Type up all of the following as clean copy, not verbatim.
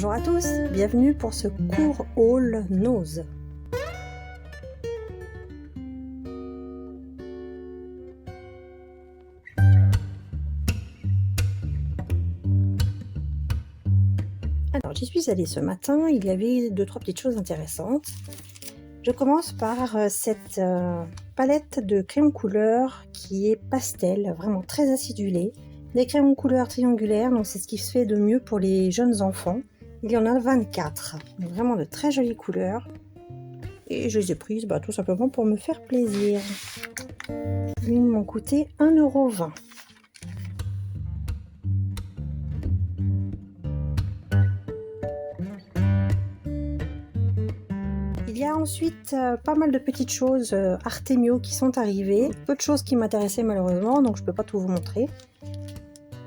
Bonjour à tous, bienvenue pour ce court haul Nose. Alors j'y suis allée ce matin, il y avait 2-3 petites choses intéressantes. Je commence par cette palette de crayons couleur qui est pastel, vraiment très acidulée. Des crayons couleur triangulaires, donc c'est ce qui se fait de mieux pour les jeunes enfants. Il y en a 24, donc vraiment de très jolies couleurs. Et je les ai prises tout simplement pour me faire plaisir. Ils m'ont coûté 1,20 €. Il y a ensuite pas mal de petites choses Artemio qui sont arrivées. Peu de choses qui m'intéressaient malheureusement, donc je ne peux pas tout vous montrer.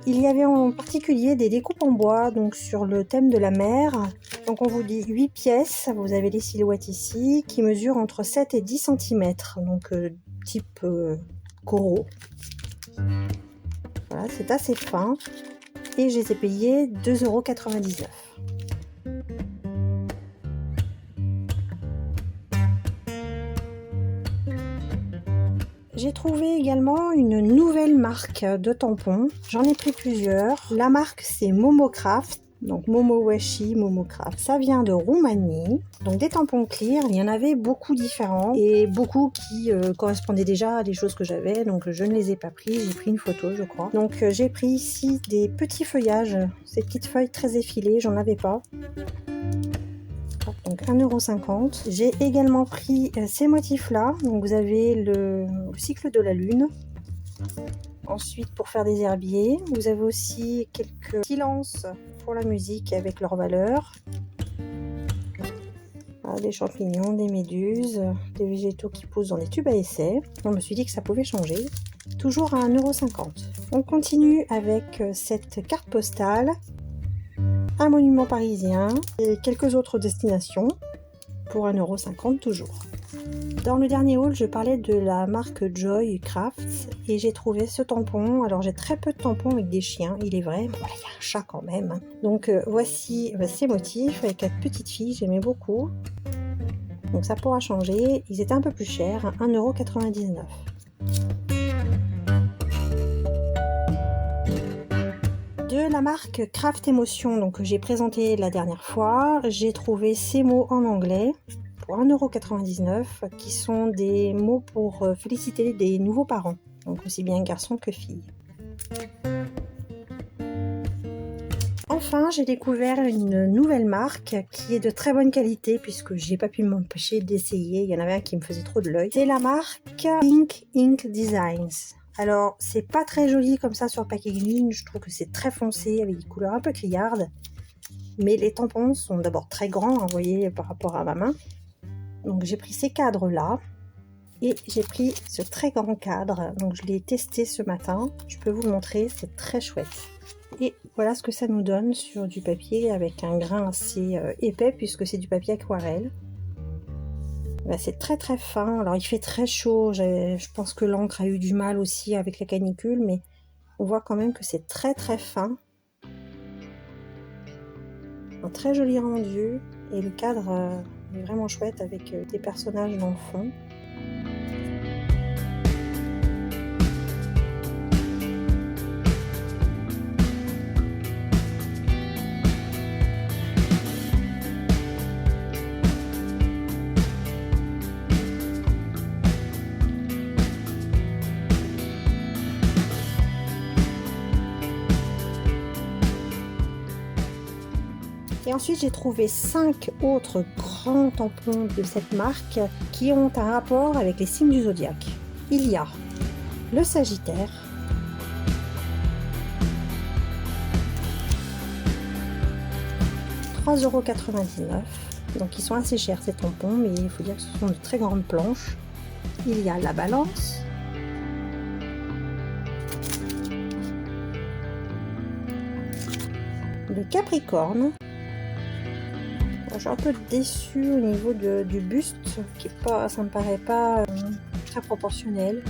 Il y avait en particulier des découpes en bois, donc sur le thème de la mer. Donc on vous dit 8 pièces, vous avez les silhouettes ici, qui mesurent entre 7 et 10 cm, donc type coraux. Voilà, c'est assez fin. Et je les ai payés 2,99 €. J'ai trouvé également une nouvelle marque de tampons. J'en ai pris plusieurs. La marque c'est Momocraft. Donc Momowashi, Momocraft. Ça vient de Roumanie. Donc des tampons clear. Il y en avait beaucoup différents. Et beaucoup qui correspondaient déjà à des choses que j'avais. Donc je ne les ai pas pris. J'ai pris une photo je crois. Donc j'ai pris ici des petits feuillages. Ces petites feuilles très effilées. J'en avais pas. Donc 1,50 €. J'ai également pris ces motifs là, donc vous avez le cycle de la lune. Ensuite pour faire des herbiers, vous avez aussi quelques silences pour la musique avec leurs valeurs. Voilà, des champignons, des méduses, des végétaux qui poussent dans les tubes à essai. Je me suis dit que ça pouvait changer. Toujours à 1,50 €. On continue avec cette carte postale. Un monument parisien et quelques autres destinations pour 1,50 € toujours. Dans le dernier haul, je parlais de la marque Joy Crafts et j'ai trouvé ce tampon. Alors j'ai très peu de tampons avec des chiens, il est vrai, mais voilà, il y a un chat quand même. Donc voici ces motifs avec 4 petites filles, j'aimais beaucoup. Donc ça pourra changer, ils étaient un peu plus chers, 1,99 €. De la marque Craft Emotion, donc que j'ai présenté la dernière fois, j'ai trouvé ces mots en anglais pour 1,99 € qui sont des mots pour féliciter des nouveaux parents, donc aussi bien garçons que filles. Enfin, j'ai découvert une nouvelle marque qui est de très bonne qualité puisque j'ai pas pu m'empêcher d'essayer, il y en avait un qui me faisait trop de l'œil. C'est la marque Pink Ink Designs. Alors, c'est pas très joli comme ça sur le packaging, je trouve que c'est très foncé avec des couleurs un peu criardes. Mais les tampons sont d'abord très grands, vous voyez, par rapport à ma main. Donc j'ai pris ces cadres là et j'ai pris ce très grand cadre. Donc je l'ai testé ce matin, je peux vous le montrer, c'est très chouette. Et voilà ce que ça nous donne sur du papier avec un grain assez épais puisque c'est du papier aquarelle. C'est très très fin, alors il fait très chaud, je pense que l'encre a eu du mal aussi avec la canicule, mais on voit quand même que c'est très très fin. Un très joli rendu et le cadre est vraiment chouette avec des personnages dans le fond. Et ensuite j'ai trouvé 5 autres grands tampons de cette marque qui ont un rapport avec les signes du zodiaque. Il y a le Sagittaire, €3,99 €. Donc ils sont assez chers ces tampons, mais il faut dire que ce sont de très grandes planches. Il y a la Balance, le Capricorne. Je suis un peu déçue au niveau du buste, qui est pas, ça me paraît pas très proportionnel,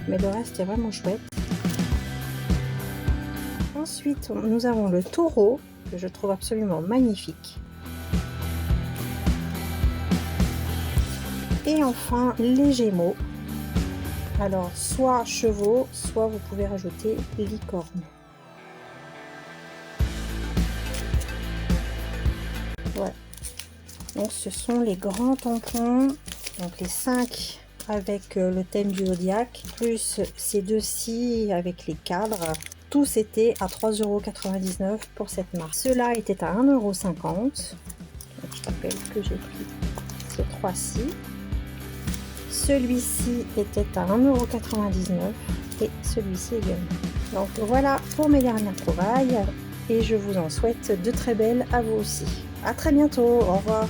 mais le reste est vraiment chouette. Ensuite, nous avons le Taureau, que je trouve absolument magnifique. Et enfin, les Gémeaux. Alors, soit chevaux, soit vous pouvez rajouter licorne. Voilà. Donc, ce sont les grands tampons. Donc, les 5 avec le thème du zodiaque, plus ces deux-ci avec les cadres. Tous étaient à 3,99 € pour cette marque. Ceux-là étaient à 1,50 €. Je rappelle que j'ai pris ces 3-ci. Celui-ci était à 1,99 € et celui-ci également. Donc voilà pour mes dernières trouvailles et je vous en souhaite de très belles à vous aussi. À très bientôt, au revoir.